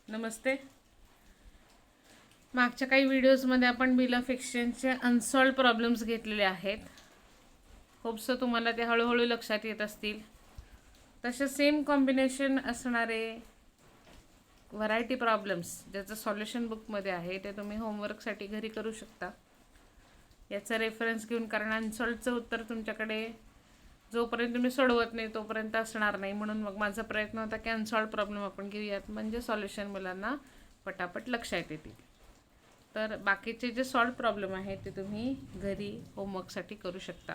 नमस्ते. मागच्या काही व्हिडिओजमध्ये आपण बिल ऑफ एक्सचेंजचे अनसॉल्ड प्रॉब्लेम्स घेतलेले आहेत. होप्स तुम्हाला ते हळूहळू लक्षात येत असतील. तसे सेम कॉम्बिनेशन असणारे व्हरायटी प्रॉब्लेम्स ज्याचं सॉल्युशन बुकमध्ये आहे ते तुम्ही होमवर्कसाठी घरी करू शकता. याचा रेफरन्स घेऊन, कारण अनसॉल्डचं उत्तर तुमच्याकडे जोपर्यंत तुम्ही सोडवत नाही तोपर्यंत असणार नाही. म्हणून मग माझा प्रयत्न होता की अनसॉल्ड प्रॉब्लेम आपण घेऊयात, म्हणजे सॉल्युशन मुलांना पटापट लक्षात येतील. तर बाकीचे जे सॉल्व प्रॉब्लेम आहेत ते तुम्ही घरी होमवर्कसाठी करू शकता.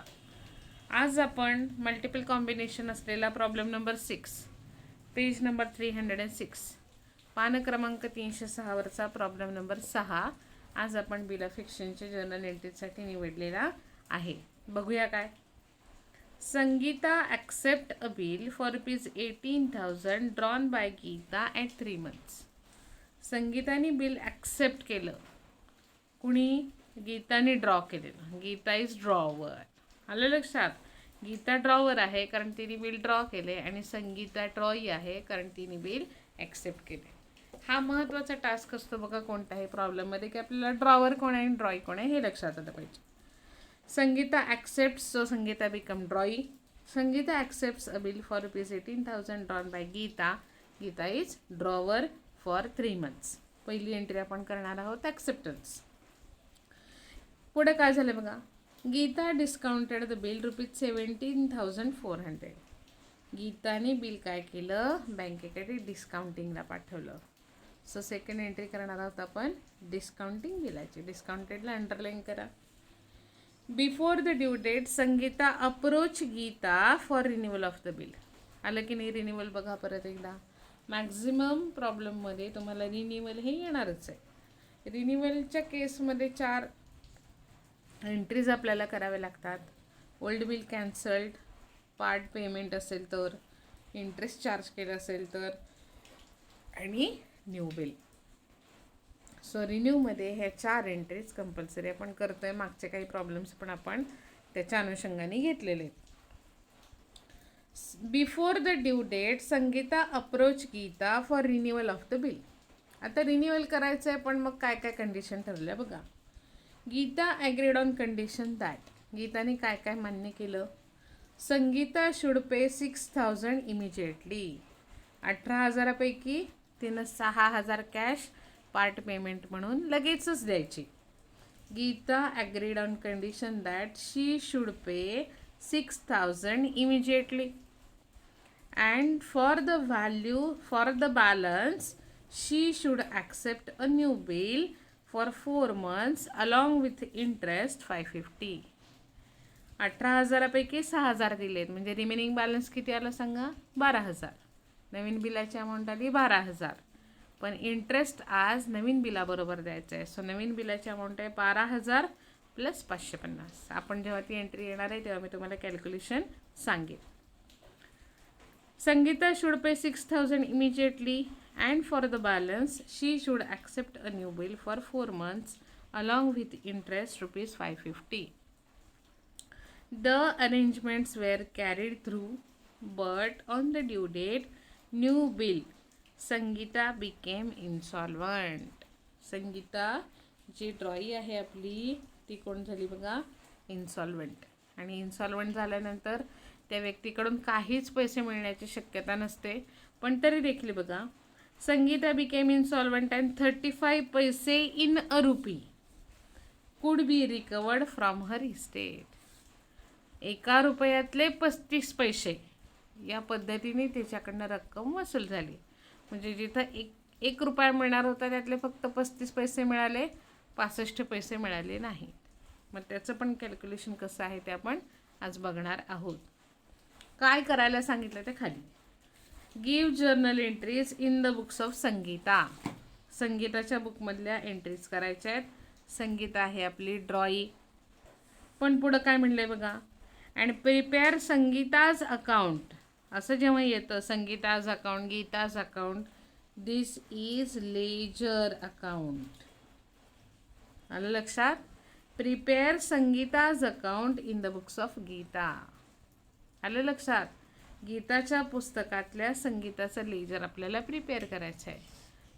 आज आपण मल्टिपल कॉम्बिनेशन असलेला प्रॉब्लेम नंबर 6, पेज नंबर 306, पान क्रमांक 306 वरचा प्रॉब्लेम नंबर 6 आज आपण बिल ऑफ एक्सचेंजच्या जर्नल एंट्रीसाठी निवडलेला आहे. बघूया काय. Sangeeta accept a bill for ₹18,000 drawn by Geeta at 3 months. संगीताने बिल ॲक्सेप्ट केलं. कुणी? गीताने ड्रॉ केलेलं. Geeta is drawer. आलं लक्षात? गीता ड्रॉवर आहे कारण तिने बिल ड्रॉ केले, आणि संगीता ड्रॉई आहे कारण तिने बिल ॲक्सेप्ट केले. हा महत्त्वाचा टास्क असतो बघा कोणत्याही प्रॉब्लेममध्ये, की आपल्याला ड्रॉवर कोण आहे आणि ड्रॉई कोण आहे हे लक्षात आलं पाहिजे. Sangeeta accepts, so Sangeeta become drawee. Sangeeta accepts a bill for ₹18,000 drawn by Geeta. Geeta is drawer for 3 months. पहिली एंट्री आपण करणार आहोत ॲक्सेप्टन्स. पुढे काय झालं बघा. Geeta discounted the bill ₹17,400. गीताने बिल काय केलं? बँकेकडे डिस्काउंटिंगला पाठवलं. सो सेकंड एंट्री करणार आहोत आपण डिस्काउंटिंग बिलाची. डिस्काउंटेडला अंडरलाईन करा. Before the due date Sangeeta approach Geeta for renewal of the bill. आलं की नाही रिन्युअल? बघा परत एकदा. मॅक्झिमम प्रॉब्लेममध्ये तुम्हाला रिन्युअल हे येणारच आहे. रिन्युअलच्या केसमध्ये 4 एंट्रीज आपल्याला कराव्या लागतात. Old bill cancelled, part payment असेल तर, इंटरेस्ट चार्ज केलं असेल तर, आणि न्यू बिल. सो रिन्यूमध्ये ह्या 4 एंट्रीज कंपल्सरी आपण करतो आहे. मागचे काही प्रॉब्लेम्स पण आपण त्याच्या अनुषंगाने घेतलेले आहेत. Before the due date Sangeeta approach Geeta for renewal of the bill. आता रिन्युअल करायचं आहे, पण मग काय काय कंडिशन ठरल्या बघा. Geeta agreed on condition that. गीताने काय काय मान्य केलं? Sangeeta should pay 6,000 immediately. 18,000पैकी तिनं 6,000 कॅश पार्ट पेमेंट म्हणून लगेचच द्यायची. Geeta agreed on condition that she should pay 6,000 immediately, and for the balance she should accept a new bill for 4 months along with interest 550. 18,000पैकी 6,000 दिलेत, म्हणजे रिमेनिंग बॅलन्स किती आलं सांगा? 12,000. नवीन बिलाची अमाऊंट आली 12,000, पण इंटरेस्ट आज नवीन बिलाबरोबर द्यायचं आहे. सो नवीन बिलाची अमाऊंट आहे 12,000 प्लस 550. आपण जेव्हा ती एंट्री येणार आहे तेव्हा मी तुम्हाला कॅल्क्युलेशन सांगेन. Sangeeta should pay 6,000 immediately, and for the balance she should accept a new bill for 4 months along with interest ₹550. The arrangements were carried through, but on the due date, new bill, Sangeeta became insolvent. Sangeeta जी drawee आहे आपली ती कोण झाली बघा? इन्सॉल्वंट. आणि इन्सॉल्वंट झाल्यानंतर त्या व्यक्तीकडून काहीच पैसे मिळण्याची शक्यता नसते, पण तरी देखील बघा, संगीता became insolvent and 35 पैसे in a rupee could be recovered from her estate. 1 रुपयातले 35 पैसे या पद्धतीने त्याच्याकडनं रक्कम वसूल झाली. म्हणजे जिथं एक रुपया मिळणार होता त्यातले फक्त 35 पैसे मिळाले, 65 पैसे मिळाले नाहीत. मग त्याचं पण कॅल्क्युलेशन कसं आहे ते आपण आज बघणार आहोत. काय करायला सांगितलं ते खाली. Give journal entries in the books of Sangeeta. संगीताच्या बुकमधल्या एंट्रीज करायच्या आहेत. संगीता आहे आपली ड्रॉई. पण पुढं काय म्हणलंय बघा. And prepare Sangeeta's account. असं जेव्हा येतं Sangeeta's account, Geeta's account, this is ledger account. आलं लक्षात? Prepare Sangeeta's account in the books of Geeta. आलं लक्षात? गीताच्या पुस्तकातल्या संगीताचं लेजर आपल्याला प्रिपेअर करायचं आहे.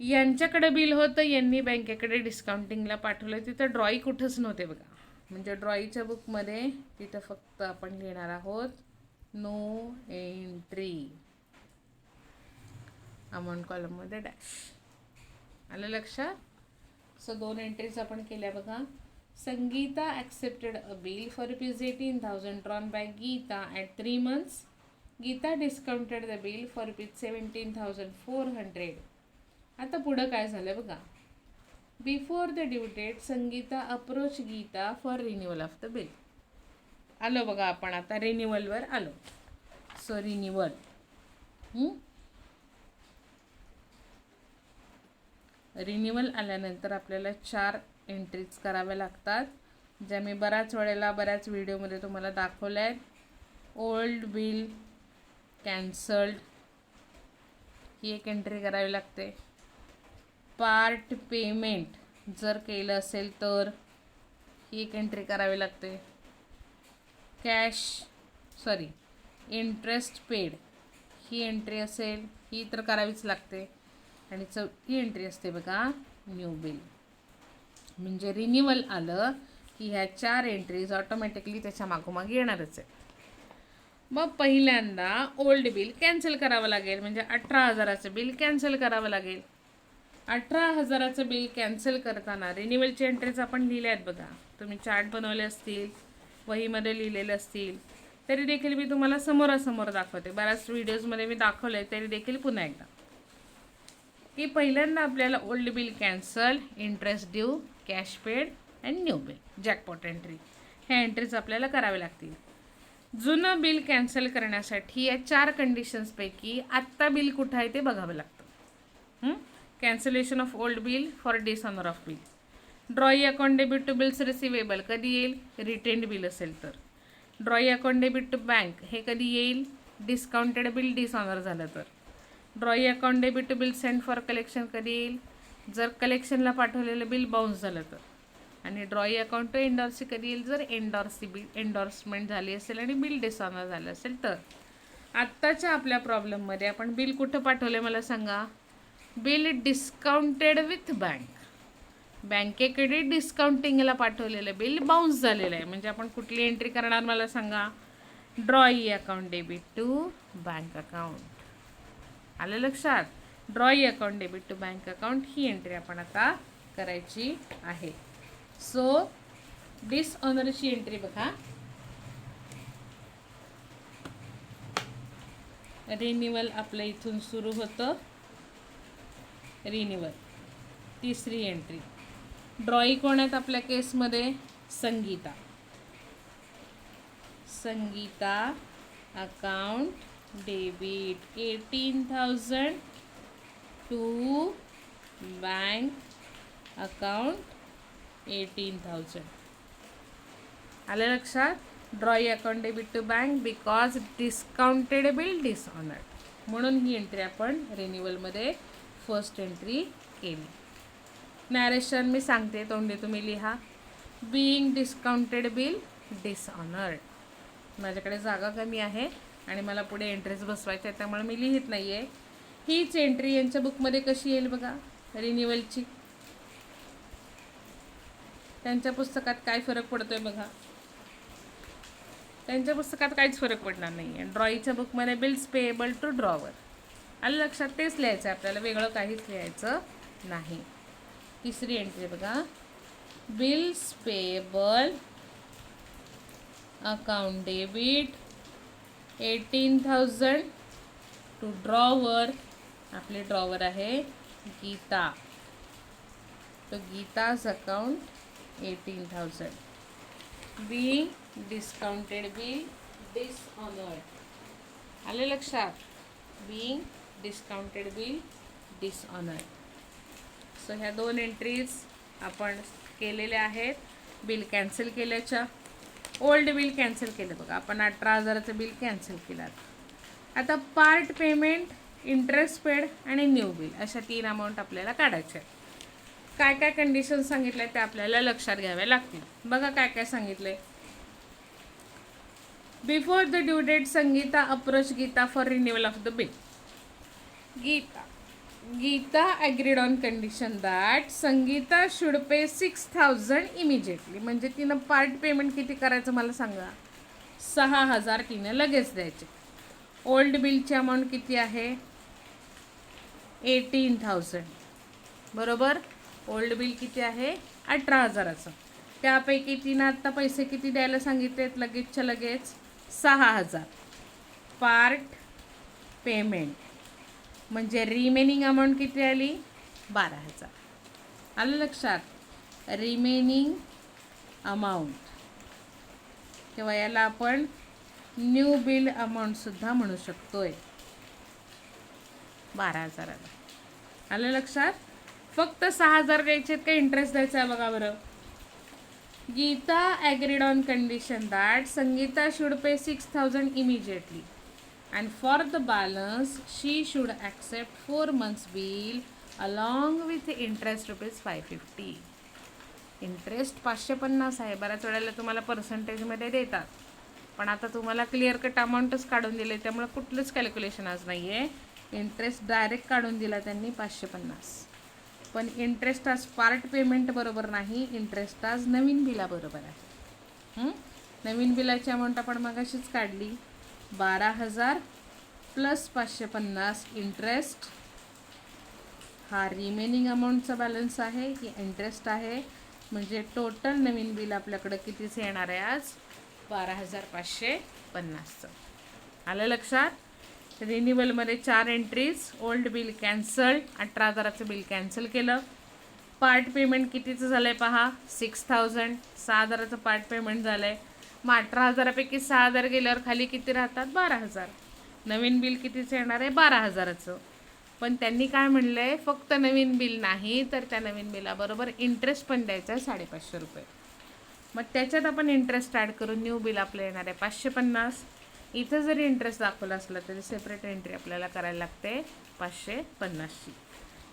यांच्याकडे बिल होतं, यांनी बँकेकडे डिस्काउंटिंगला पाठवलं. तिथं ड्रॉई कुठंच नव्हते बघा. म्हणजे ड्रॉईच्या बुकमध्ये तिथं फक्त आपण लिहिणार आहोत नो एंट्री, अमाऊंट कॉलममध्ये डॅश. आलं लक्षात? सो 2 एंट्रीज आपण केल्या बघा. Sangeeta accepted a bill for ₹18,000 drawn by Geeta at 3 months. Geeta discounted the bill for ₹17,400. आता पुढं काय झालं बघा. Before the due date Sangeeta approach Geeta for renewal of the bill. आलो बघा आपण आता रिन्युअलवर आलो. सो रिन्युअल रिन्युअल आल्यानंतर आपल्याला 4 एंट्रीज कराव्या लागतात, ज्या मी बऱ्याच व्हिडिओमध्ये तुम्हाला दाखवल्या आहेत. ओल्ड बिल कॅन्सल्ड ही एक एंट्री करावी लागते. पार्ट पेमेंट जर केलं असेल तर ही एक एंट्री करावी लागते. इंटरेस्ट पेड ही एंट्री असेल, ही तर करावीच लागते. आणि चौथी एंट्री असते बघा न्यू बिल. म्हणजे रिन्युअल आलं की ह्या 4 एंट्रीज ऑटोमॅटिकली त्याच्या मागोमाग येणारच आहे. मग पहिल्यांदा ओल्ड बिल कॅन्सल करावं लागेल. म्हणजे 18,000चं बिल कॅन्सल करावं लागेल. 18,000चं बिल कॅन्सल करताना रिन्युअलची एंट्रीज आपण लिहिल्या आहेत बघा. तुम्ही चार्ट बनवले असतील, वहीमध्ये लिहिलेले असतील, तरी देखील मी तुम्हाला समोरासमोर दाखवते. बऱ्याच व्हिडिओजमध्ये मी दाखवले तरी देखील पुन्हा एकदा की पहिल्यांदा आपल्याला old bill cancel, interest due, cash paid and new bill, jackpot entry, ह्या एंट्रीज आपल्याला कराव्या लागतील. जुनं बिल कॅन्सल करण्यासाठी या 4 कंडिशन्सपैकी आत्ता बिल कुठं आहे ते बघावं लागतं. Cancellation of old bill for dishonour of bill. Drawee account debit to bills receivable कधी येईल? रिटेन्ड बिल असेल तर. Drawee account debit to bank हे कधी येईल? डिस्काउंटेड बिल डिसऑनर झालं तर. Drawee account debit to bill send for collection कधी येईल? जर कलेक्शनला पाठवलेलं बिल बाउन्स झालं तर. आणि ड्रॉई अकाउंट टू एंडॉर्सी कधी येईल? जर एंडॉर्समेंट झाली असेल आणि बिल डिसऑनर झालं असेल तर. आत्ताच्या आपल्या प्रॉब्लेममध्ये आपण बिल कुठं पाठवलं मला सांगा? Bill discounted with bank. बँकेकडे डिस्काउंटिंगला पाठवलेलं बिल बाउन्स झालेलं आहे. म्हणजे आपण कुठली एंट्री करणार मला सांगा? Drawee account debit to bank account. आलं लक्षात? Drawee account debit to bank account ही एंट्री आपण आता करायची आहे. सो डिसऑनरची एंट्री बघा. रिन्युअल आपलं इथून सुरू होतं. रिन्युअल तिसरी एंट्री. ड्रॉई कोण आहेत आपल्या केसमध्ये? Sangeeta. Sangeeta account debit 18,000 to bank account 18,000. आलं लक्षात? Drawee account debit to bank because discounted bill dishonoured, म्हणून ही एंट्री आपण रिन्युअलमध्ये फर्स्ट एंट्री केली. नॅरेशन मी सांगते, तोंडी तुम्ही लिहा. Being discounted bill dishonoured. माझ्याकडे जागा कमी आहे आणि मला पुढे एंट्रीज बसवायच्या आहेत, त्यामुळे मी लिहित नाही आहे. हीच एंट्री यांच्या बुकमध्ये कशी येईल बघा रिन्युअलची. त्यांच्या पुस्तकात काय फरक पडतोय बघा. त्यांच्या पुस्तकात काहीच फरक पडणार नाही आहे. ड्रॉईच्या बुकमध्ये बिल्स पेएबल टू ड्रॉवर. आलं लक्षात? तेच लिहायचं आहे आपल्याला, वेगळं काहीच लिहायचं नाही. तिसरी एंट्री बघा. Bills payable account debit 18,000 to drawer. आपले ड्रॉवर आहे गीता. तो Geeta's account 18,000. Being discounted bill dishonoured. आले लक्षात? Being discounted bill dishonoured. So ह्या 2 एंट्रीज आपण केलेल्या आहेत बिल कॅन्सल केल्याच्या. ओल्ड बिल कॅन्सल केलं बघा आपण. 18,000चं बिल कॅन्सल केलं. आता पार्ट पेमेंट, इंटरेस्ट पेड आणि न्यू बिल अशा 3 अमाऊंट आपल्याला काढायच्या. काय काय कंडिशन सांगितल्या ते आपल्याला लक्षात घ्याव्या लागतील. बघा काय काय सांगितलंय. Before the due date Sangeeta approach Geeta for renewal of the bill. Geeta Geeta agreed on condition that Sangeeta should pay 6,000 immediately. म्हणजे तिनं पार्ट पेमेंट किती करायचं मला सांगा. 6,000 तिने लगेच द्यायचे. ओल्ड बिलची अमाऊंट किती आहे? 18,000. बरोबर. ओल्ड बिल किती आहे? 18,000चं. त्यापैकी तिनं आत्ता पैसे किती द्यायला सांगितलेत लगेचच्या लगेच? 6,000. पार्ट पेमेंट म्हणजे रिमेनिंग अमाऊंट किती आली? 12,000. आलं लक्षात? रिमेनिंग अमाऊंट किंवा याला आपण न्यू बिल अमाऊंटसुद्धा म्हणू शकतोय. 12,000. आलं लक्षात? फक्त 6,000 द्यायचे का इंटरेस्ट द्यायचा आहे बघा बरं. Geeta agreed on condition that Sangeeta should pay 6,000 immediately and for the balance she should accept 4 months bill along with interest ₹550. Interest 550 आहे. बऱ्याच वेळेला तुम्हाला पर्सेंटेजमध्ये देतात, पण आता तुम्हाला क्लिअर कट अमाऊंटच काढून दिले, त्यामुळे कुठलंच कॅल्क्युलेशन आज नाही आहे. इंटरेस्ट डायरेक्ट काढून दिला त्यांनी 550. पण इंटरेस्ट आज पार्ट पेमेंट बरोबर नाही, इंटरेस्ट आज नवीन बिलाबरोबर आहे. नवीन बिलाची अमाऊंट आपण मगाशीच काढली. 12,000 प्लस 550 इंटरेस्ट. हा रिमेनिंग अमाऊंटचा बॅलन्स आहे की इंटरेस्ट आहे. म्हणजे टोटल नवीन बिल आपल्याकडं कितीच येणार आहे आज? 12,550चं. आलं लक्षात? रिन्युअलमध्ये 4 एंट्रीज. ओल्ड बिल कॅन्सल, 18,000चं बिल कॅन्सल केलं. पार्ट पेमेंट कितीचं झालं आहे पहा? 6,000. 6,000चं पार्ट पेमेंट झालं आहे. मग 18,000पैकी 6,000 गेल्यावर खाली किती राहतात? 12,000. नवीन बिल कितीचं येणार आहे? 12,000चं. पण त्यांनी काय म्हणलं आहे? फक्त नवीन बिल नाही तर त्या नवीन बिलाबरोबर इंटरेस्ट पण द्यायचा आहे ₹550. मग त्याच्यात आपण इंटरेस्ट ॲड करून न्यू बिल आपलं येणार आहे 550. इथं जरी इंटरेस्ट दाखवला असला तरी सेपरेट एंट्री आपल्याला करायला लागते 550ची.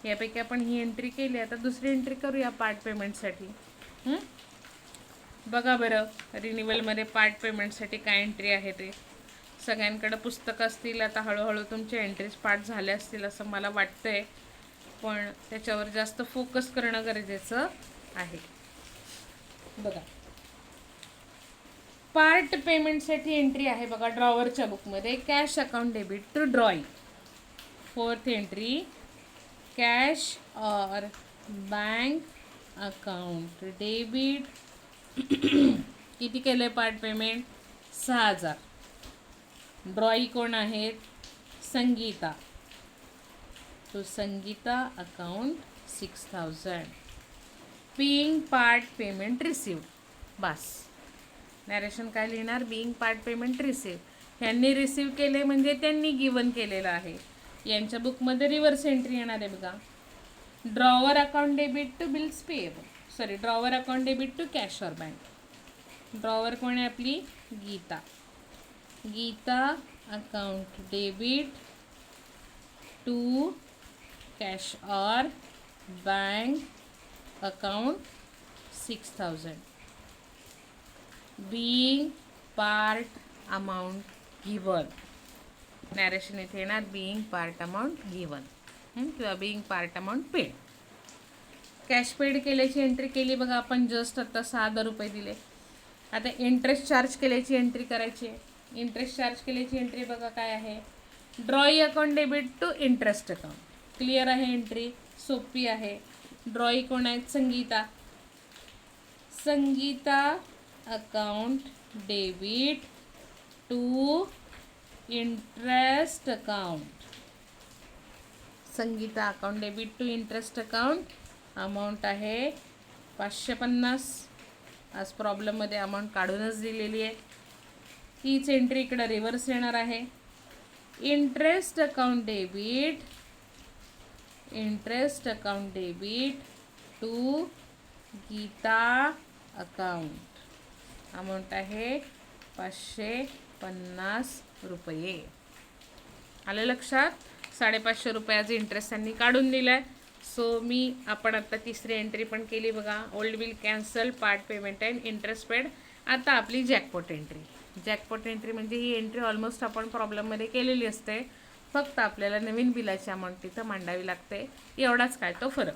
यापैकी आपण ही एंट्री केली. आता दुसरी एंट्री करूया पार्ट पेमेंटसाठी. बघा बरं, रिन्युअलमध्ये पार्ट पेमेंटसाठी काय एंट्री आहे ते. सगळ्यांकडं पुस्तकं असतील. आता हळूहळू तुमच्या एंट्रीज पार्ट झाल्या असतील असं मला वाटतंय, पण त्याच्यावर जास्त फोकस करणं गरजेचं आहे. बघा, पार्ट पेमेंटसाठी एंट्री आहे बघा ड्रॉवरच्या बुकमध्ये. Cash account debit to drawing. 4th entry, cash और बँक अकाउंट डेबिट. किती केलं आहे पार्ट पेमेंट? 6,000. ड्रॉई कोण आहेत? संगीता. तो Sangeeta account 6,000. Being part payment received. बस, नॅरेशन काय लिहिणार? Being part payment receive. ह्यांनी रिसिव्ह केले म्हणजे त्यांनी गिवन केलेलं आहे. यांच्या बुकमध्ये रिव्हर्स एंट्री येणार आहे बघा. Drawer account debit to bills payable. Sorry, drawer account debit to cash और बँक. ड्रॉवर कोण आहे आपली? Geeta. Geeta account debit to cash और bank account 6,000. Being part amount given. Narration इथे येणार बीइंग पार्ट अमाऊंट गिवन किंवा being part amount paid. Cash paid केल्याची entry केली बघा आपण जस्ट आता 6,000 रुपये दिले. आता इंटरेस्ट चार्ज केल्याची एंट्री करायची आहे. इंटरेस्ट चार्ज केल्याची एंट्री बघा काय आहे? Drawee account debit to interest account. Clear आहे एंट्री? सोपी आहे. ड्रॉई कोण आहेत? Sangeeta. Sangeeta account debit to interest account. Sangeeta account debit to interest account. Amount आहे 550. आज प्रॉब्लेममध्ये अमाऊंट काढूनच दिलेली आहे. हीच एंट्री इकडं रिव्हर्स येणार आहे. Interest account debit, interest account debit to Geeta account. Amount आहे 550 रुपये. आलं लक्षात? 550 रुपयाचा इंटरेस्ट त्यांनी काढून दिला आहे. सो आपण आता तिसरी एंट्री पण केली बघा. Old bill cancel, part payment and interest paid. आता आपली जॅकपॉट एंट्री. जॅकपॉट एंट्री म्हणजे ही एंट्री ऑलमोस्ट आपण प्रॉब्लेममध्ये केलेली असते. फक्त आपल्याला नवीन बिलाची अमाऊंट तिथं मांडावी लागते, एवढाच काय तो फरक.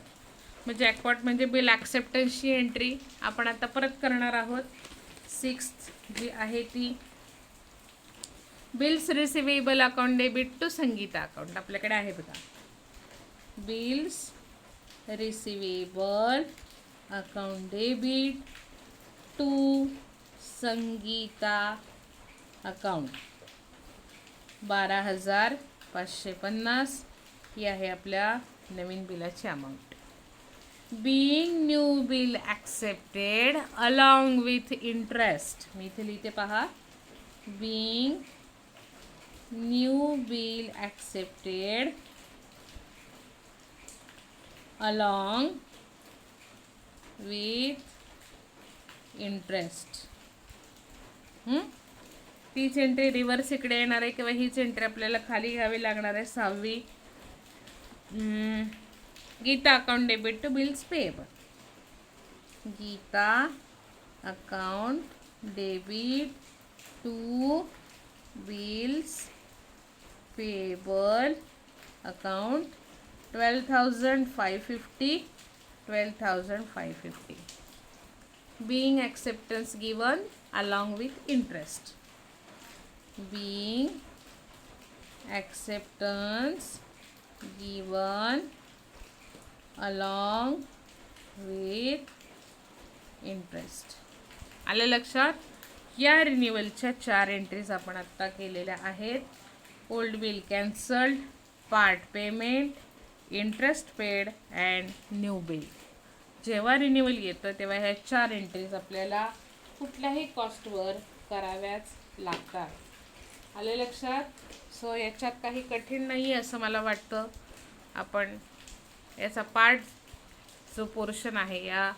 मग जॅकपॉट म्हणजे बिल ॲक्सेप्टन्सची एंट्री आपण आता परत करणार आहोत. 6 जी आहे ती bills receivable account debit to Sangeeta account आपल्याकडे आहे बघा. Bills receivable account debit to Sangeeta account 12,550 ही आहे आपल्या नवीन बिलाची amount. Being new bill accepted along with interest, मी इथे लिहिते पहा. Being new bill accepted along with interest. तीच एंट्री रिव्हर्स इकडे येणार आहे किंवा हीच एंट्री आपल्याला खाली घ्यावी लागणार आहे. 6वी Geeta account debit to bills payable. Geeta account debit to bills payable account 12,550. 12,550 being acceptance given along with interest. Being acceptance given along with interest. आलं लक्षात? या रिन्युअलच्या 4 एंट्रीज आपण आत्ता केलेल्या आहेत. Old bill cancelled, part payment, interest paid and new bill. जेव्हा renewal येतं तेव्हा ह्या 4 एंट्रीज आपल्याला कुठल्याही कॉस्टवर कराव्याच लागतात. आले लक्षात? सो याच्यात काही कठीण नाही आहे असं मला वाटतं. आपण याचा पार्ट जो पोर्शन आहे या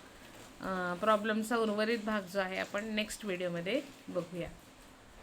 प्रॉब्लेमचा उर्वरित भाग जो आहे आपण नेक्स्ट व्हिडिओमध्ये बघूया.